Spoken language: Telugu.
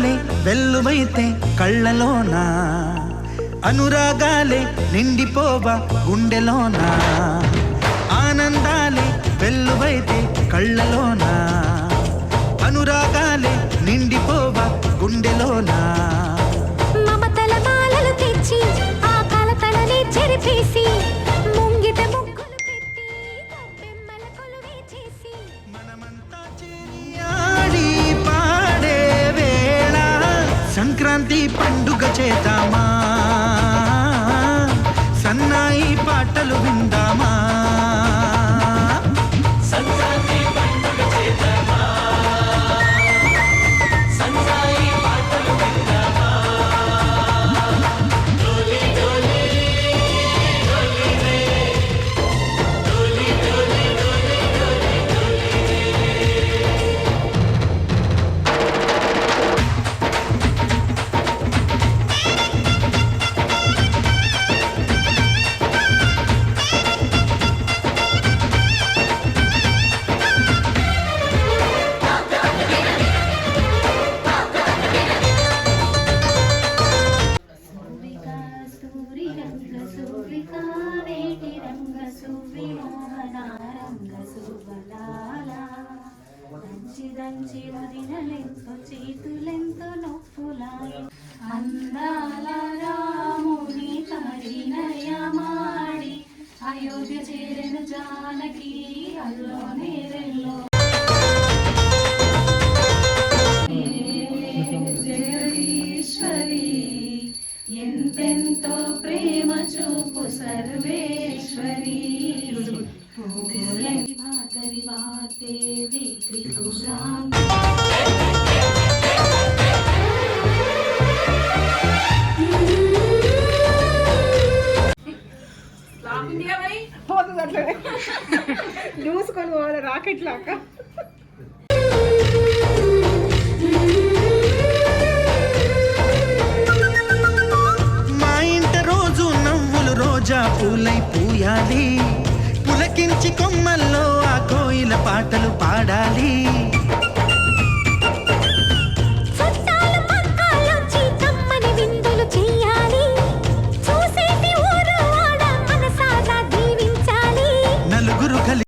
అందాలే వెల్లువైతే కళ్ళలోనా, అనురాగాలే నిండిపోవా గుండెలోనా, ఆనందాలే వెల్లువైతే కళ్ళలోనా, అనురాగాలే నిండిపోవా గుండెలోనా. మమతల మాలలు తెచ్చి ఆ కలతలని చెరిపేసి ముంగిట ముగ్గులు పెట్టి గొప్పెమ్మల కొలువే చేసి మనమంతా చేరి ఆడి పాడే వేళ సంక్రాంతి పండుగ చేద్దామా, సన్నాయి పాటలు విందామా. దంచి వదినలెంతో చేతులెంతో నొప్పులాయి అందాల రాముని పరిణయమాడి అయోధ్య చేరెను జానకి అల్లో నేరెల్లో జగదీశ్వరి ఎంతెంతో ప్రేమ చూపు సర్వేశ్వరి భార్గవి వాదేవి త్రిపురాం పోతుంది అట్లనే చూసుకొని పోవాలి రాకెట్ లాక. మా ఇంట రోజు నవ్వులు రోజా పూలై పూయాలి, పులకించి కొమ్మల్లో ఆ కోయిల పాటలు పాడాలి.